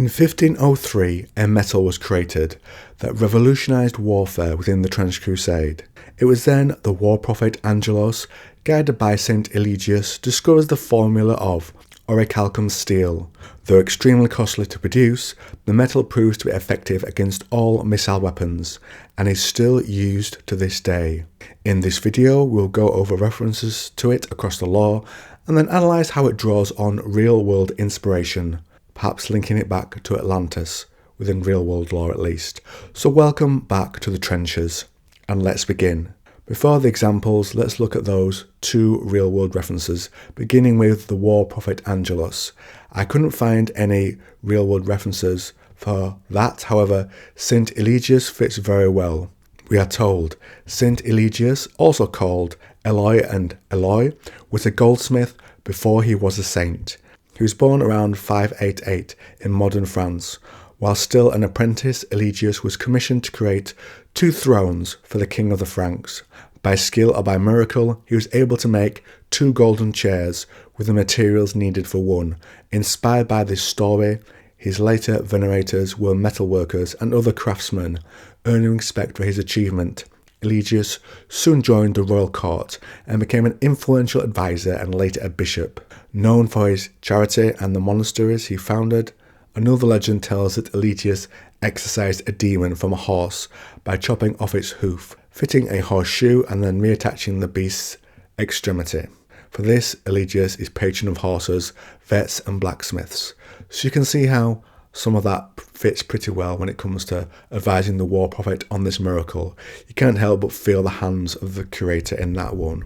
In 1503, a metal was created that revolutionized warfare within the Trench Crusade. It was then the War Prophet Angelos, guided by Saint Ellegius, discovers the formula of Orichalcum Steel. Though extremely costly to produce, the metal proves to be effective against all missile weapons and is still used to this day. In this video, we'll go over references to it across the lore and then analyse how it draws on real-world inspiration, perhaps linking it back to Atlantis, within real-world lore at least. So welcome back to the trenches, and let's begin. Before the examples, let's look at those two real-world references, beginning with the War Prophet Angelos. I couldn't find any real-world references for that, however, Saint Ellegius fits very well. We are told Saint Ellegius, also called Eloi and Eloi, was a goldsmith before he was a saint. He was born around 588 in modern France. While still an apprentice, Ellegius was commissioned to create two thrones for the king of the Franks. By skill or by miracle, he was able to make two golden chairs with the materials needed for one. Inspired by this story, his later venerators were metalworkers and other craftsmen, earning respect for his achievement. Ellegius soon joined the royal court and became an influential advisor and later a bishop. Known for his charity and the monasteries he founded, another legend tells that Ellegius exorcised a demon from a horse by chopping off its hoof, fitting a horseshoe and then reattaching the beast's extremity. For this, Ellegius is patron of horses, vets and blacksmiths. So you can see how some of that fits pretty well when it comes to advising the War Prophet on this miracle. You can't help but feel the hands of the curator in that one.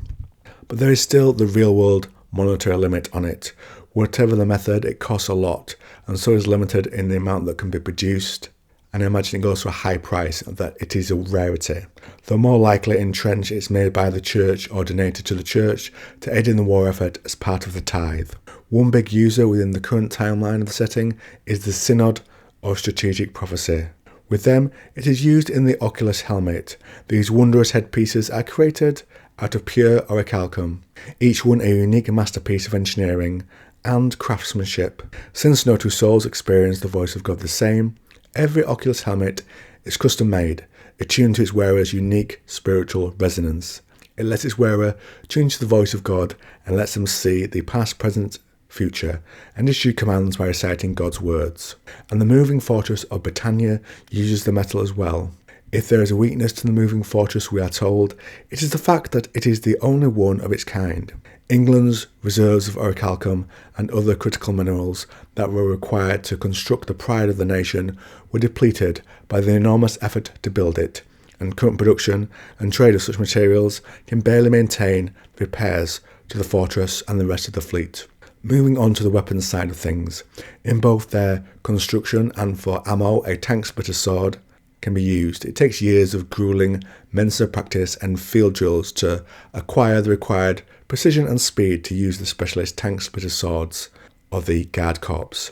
But there is still the real-world monetary limit on it. Whatever the method, it costs a lot, and so is limited in the amount that can be produced. And I imagine it goes for a high price, that it is a rarity. Though more likely in trench it's made by the church or donated to the church to aid in the war effort as part of the tithe. One big user within the current timeline of the setting is the Synod or Strategic Prophecy. With them, it is used in the Oculus helmet. These wondrous headpieces are created out of pure orichalcum, each one a unique masterpiece of engineering and craftsmanship. Since no two souls experience the voice of God the same, every Oculus helmet is custom made, attuned to its wearer's unique spiritual resonance. It lets its wearer tune to the voice of God and lets them see the past, present, future, and issue commands by reciting God's words. And the moving fortress of Britannia uses the metal as well. If there is a weakness to the moving fortress, we are told, it is the fact that it is the only one of its kind. England's reserves of orichalcum and other critical minerals that were required to construct the pride of the nation were depleted by the enormous effort to build it, and current production and trade of such materials can barely maintain the repairs to the fortress and the rest of the fleet. Moving on to the weapons side of things, in both their construction and for ammo, a tank splitter sword can be used. It takes years of grueling Mensa practice and field drills to acquire the required precision and speed to use the specialist tank splitter swords of the Guard Corps.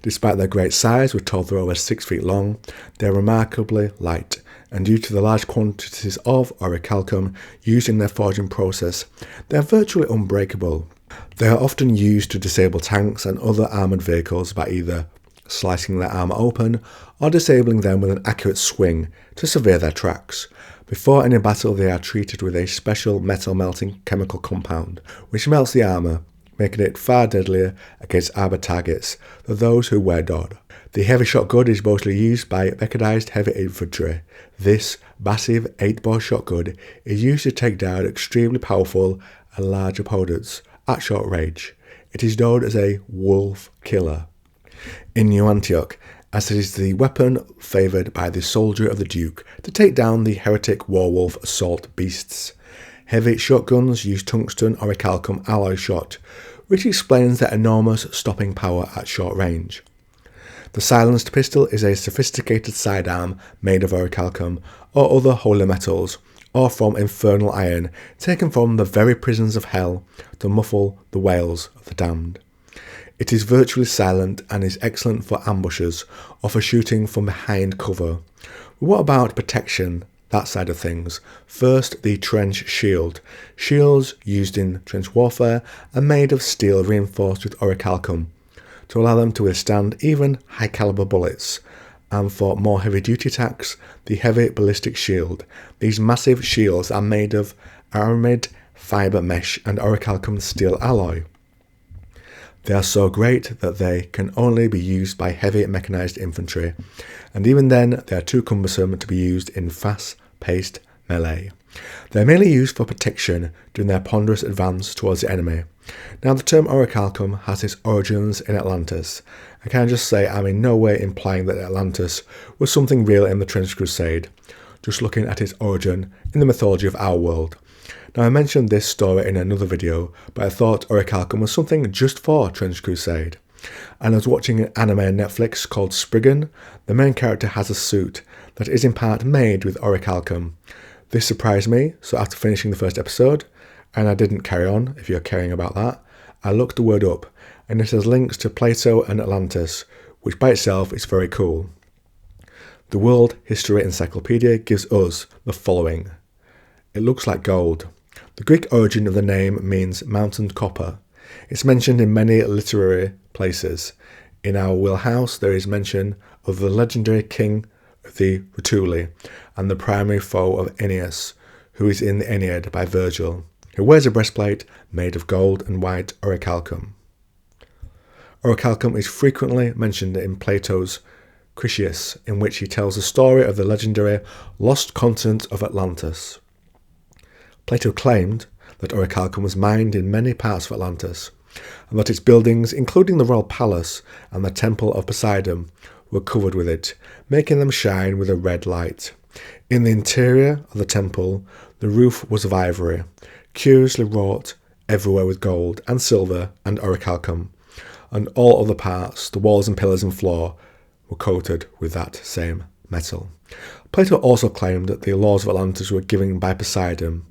Despite their great size, we're told they're over 6 feet long, they're remarkably light, and due to the large quantities of orichalcum used in their forging process, they are virtually unbreakable. They are often used to disable tanks and other armoured vehicles by either slicing their armour open or disabling them with an accurate swing to sever their tracks. Before any battle, they are treated with a special metal melting chemical compound, which melts the armour, making it far deadlier against armoured targets than those who wear Dodd. The heavy shotgun is mostly used by mechanized heavy infantry. This massive 8-bore shotgun is used to take down extremely powerful and large opponents at short range. It is known as a wolf killer in New Antioch, as it is the weapon favoured by the soldier of the Duke to take down the heretic werewolf assault beasts. Heavy shotguns use tungsten orichalcum alloy shot, which explains their enormous stopping power at short range. The silenced pistol is a sophisticated sidearm made of orichalcum or other holy metals, or from infernal iron taken from the very prisons of hell to muffle the wails of the damned. It is virtually silent and is excellent for ambushes or for shooting from behind cover. But what about protection, that side of things? First, the trench shield. Shields used in trench warfare are made of steel reinforced with orichalcum. to allow them to withstand even high caliber bullets. And for more heavy duty attacks, the heavy ballistic shield. These massive shields are made of aramid fibre mesh and orichalcum steel alloy. They are so great that they can only be used by heavy mechanised infantry, and even then they are too cumbersome to be used in fast-paced melee. They are mainly used for protection during their ponderous advance towards the enemy. Now the term Orichalcum has its origins in Atlantis. I can just say I'm in no way implying that Atlantis was something real in the Trench Crusade, just looking at its origin in the mythology of our world. Now I mentioned this story in another video, but I thought Orichalcum was something just for Trench Crusade. And I was watching an anime on Netflix called Spriggan. The main character has a suit that is in part made with Orichalcum. This surprised me, so after finishing the first episode, and I didn't carry on if you're caring about that, I looked the word up, and it has links to Plato and Atlantis, which by itself is very cool. The World History Encyclopedia gives us the following. It looks like gold. The Greek origin of the name means mountain copper. It's mentioned in many literary places. In our wheelhouse there is mention of the legendary king of the Rutuli and the primary foe of Aeneas, who is in the Aeneid by Virgil, who wears a breastplate made of gold and white orichalcum. Orichalcum is frequently mentioned in Plato's Crusades, in which he tells the story of the legendary lost continent of Atlantis. Plato claimed that Orichalcum was mined in many parts of Atlantis, and that its buildings, including the royal palace and the temple of Poseidon, were covered with it, making them shine with a red light. In the interior of the temple, the roof was of ivory, curiously wrought everywhere with gold and silver and orichalcum, and all other parts, the walls and pillars and floor, were coated with that same metal. Plato also claimed that the laws of Atlantis were given by Poseidon,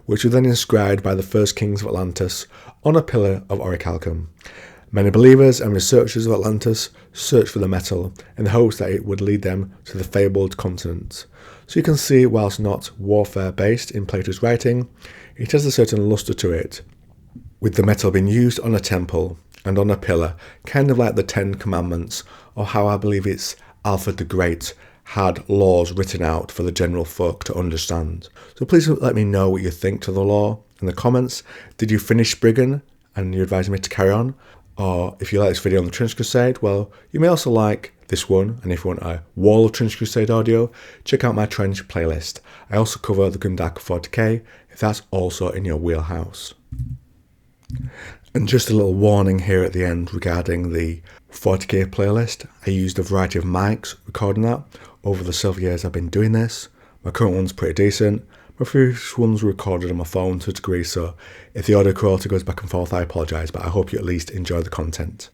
which were then inscribed by the first kings of Atlantis on a pillar of orichalcum. Many believers and researchers of Atlantis searched for the metal in the hopes that it would lead them to the fabled continent. So you can see, whilst not warfare-based in Plato's writing, it has a certain lustre to it, with the metal being used on a temple and on a pillar, kind of like the Ten Commandments, or how I believe it's Alfred the Great had laws written out for the general folk to understand. So please let me know what you think to the law in the comments. Did you finish Spriggan and you advise me to carry on? Or if you like this video on the Trench Crusade, well, you may also like this one, and if you want a Wall of Trench Crusade audio, check out my Trench playlist. I also cover the Gundaka 40k, if that's also in your wheelhouse. And just a little warning here at the end regarding the 40k playlist. I used a variety of mics recording that over the several years I've been doing this. My current one's pretty decent. My previous ones were recorded on my phone to a degree, so if the audio quality goes back and forth, I apologise, but I hope you at least enjoy the content.